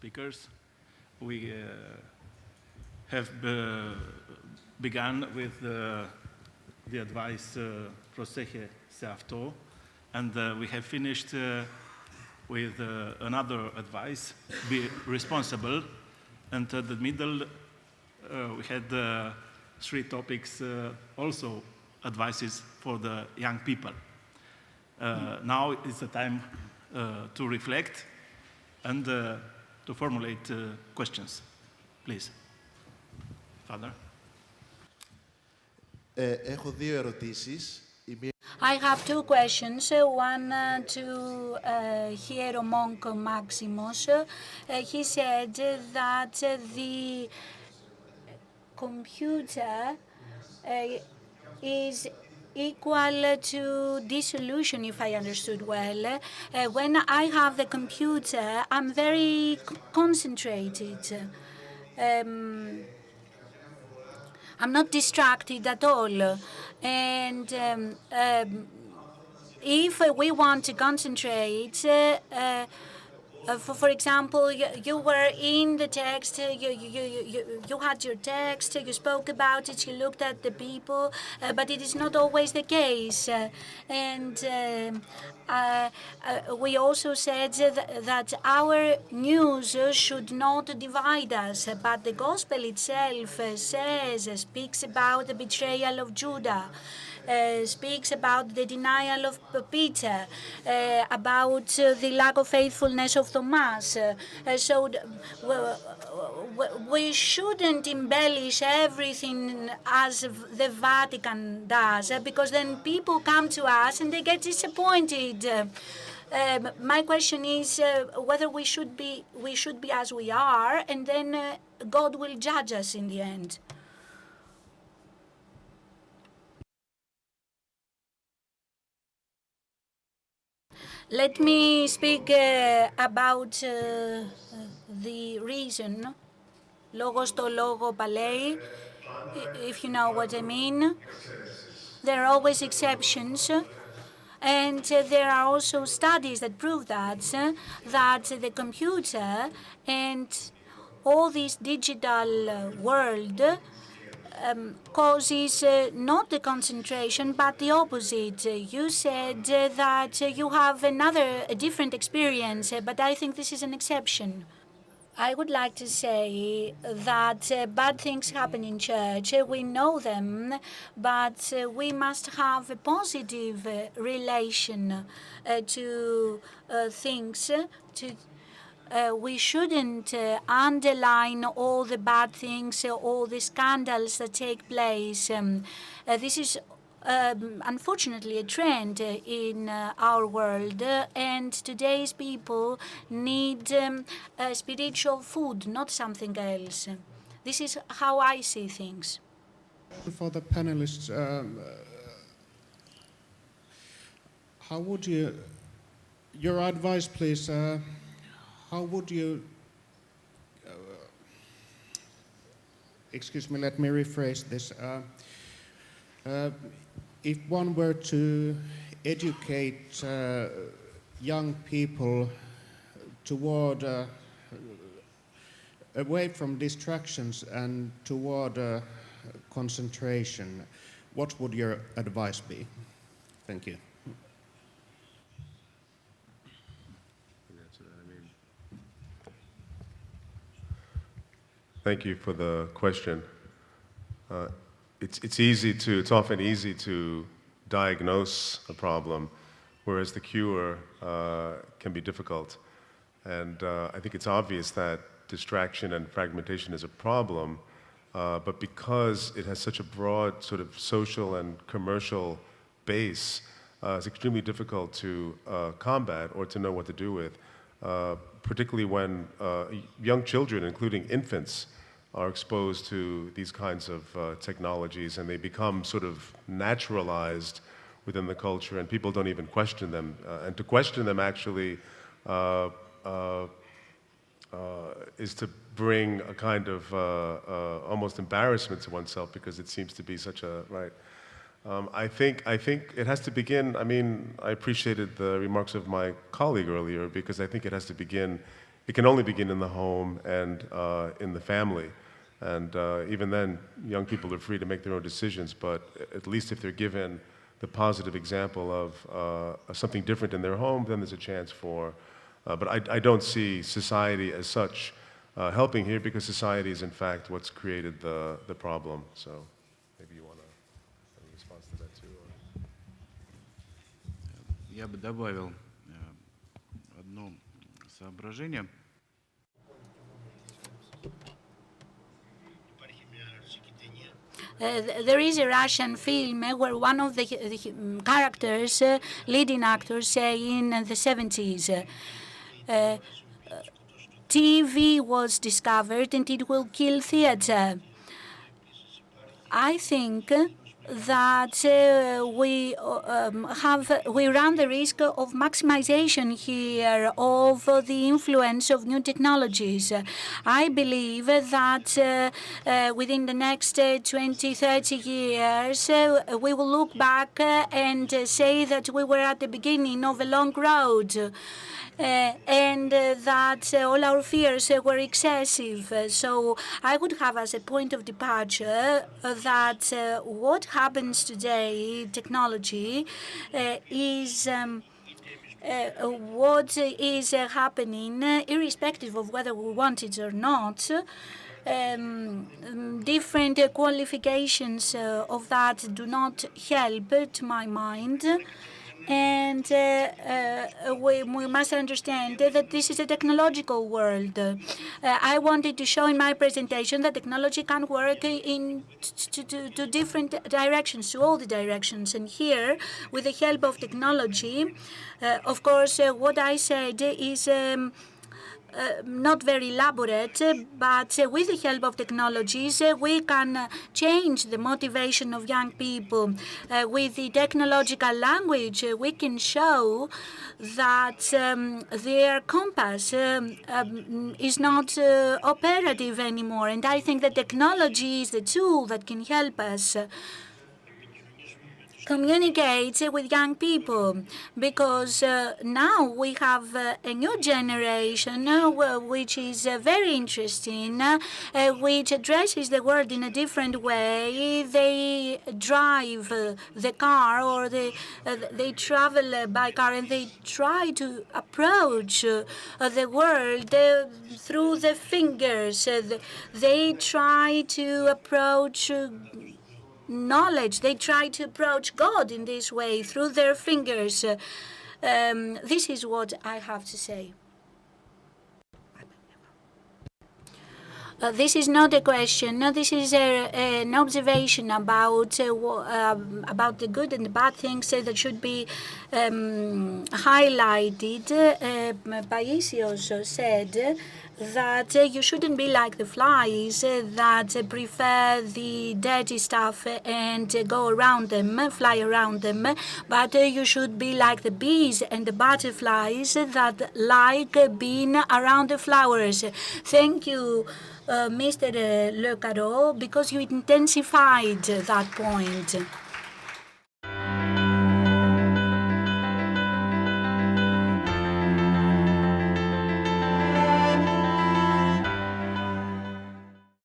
speakers. We have begun with the advice proseche se αυτό, and we have finished with another advice, be responsible, and at the middle we had three topics, also advices for the young people. Now is the time to reflect and to formulate questions. Please. Father. Έχω δύο ερωτήσεις. I have two questions. One to Hieromonk Maximus. He said that the computer is equal to dissolution, if I understood well. When I have the computer, I'm very concentrated. I'm not distracted at all. And if we want to concentrate, for example, you were in the text, you had your text, you spoke about it, you looked at the people, but it is not always the case. And we also said that our news should not divide us, but the gospel itself speaks about the betrayal of Judah. Speaks about the denial of Peter, about the lack of faithfulness of Thomas. So we shouldn't embellish everything as the Vatican does, because then people come to us and they get disappointed. My question is whether we should be as we are, and then God will judge us in the end. Let me speak about the reason. Logos to logo palei, if you know what I mean. There are always exceptions. And there are also studies that prove that the computer and all this digital world causes not the concentration, but the opposite. You said that you have a different experience, but I think this is an exception. I would like to say that bad things happen in church. We know them, but we must have a positive relation to things. We shouldn't underline all the bad things, all the scandals that take place. This is unfortunately a trend in our world, and today's people need spiritual food, not something else. This is how I see things. For the panelists, how would your advice please, how would you, excuse me, let me rephrase this. If one were to educate young people toward away from distractions and toward concentration, what would your advice be? Thank you. Thank you for the question. It's often easy to diagnose a problem, whereas the cure can be difficult. And I think it's obvious that distraction and fragmentation is a problem, but because it has such a broad sort of social and commercial base, it's extremely difficult to combat or to know what to do with, particularly when young children, including infants, are exposed to these kinds of technologies, and they become sort of naturalized within the culture, and people don't even question them. And to question them actually is to bring a kind of almost embarrassment to oneself, because it seems to be such a, right? I think it has to begin, I mean, I appreciated the remarks of my colleague earlier, because I think it has to begin it can only begin in the home and in the family. And even then, young people are free to make their own decisions, but at least if they're given the positive example of something different in their home, then there's a chance for, but I don't see society as such helping here, because society is in fact what's created the problem. So maybe you want to have a response to that too. Or? Я бы добавил одно соображение. There is a Russian film where one of the characters, leading actors, in the 70s, TV was discovered and it will kill theater. I think that we run the risk of maximization here of the influence of new technologies. I believe that within the next 20, 30 years, we will look back and say that we were at the beginning of a long road. And that all our fears were excessive. So I would have as a point of departure that what happens today, technology, is what is happening, irrespective of whether we want it or not. Different qualifications of that do not help, to my mind. And we must understand that this is a technological world. I wanted to show in my presentation that technology can work in to different directions, to all the directions. And here, with the help of technology, of course, what I said is not very elaborate, but with the help of technologies, we can change the motivation of young people. With the technological language, we can show that their compass is not operative anymore. And I think that technology is the tool that can help us communicate with young people, because now we have a new generation which is very interesting, which addresses the world in a different way. They drive the car, or they travel by car, and they try to approach the world through the fingers. They try to approach knowledge. They try to approach God in this way, through their fingers. This is what I have to say. This is not a question. No, this is an observation about the good and the bad things that should be highlighted. Paisios said that you shouldn't be like the flies that prefer the dirty stuff and go around them, fly around them, but you should be like the bees and the butterflies that like being around the flowers. Thank you, Mr. Le Caro, because you intensified that point.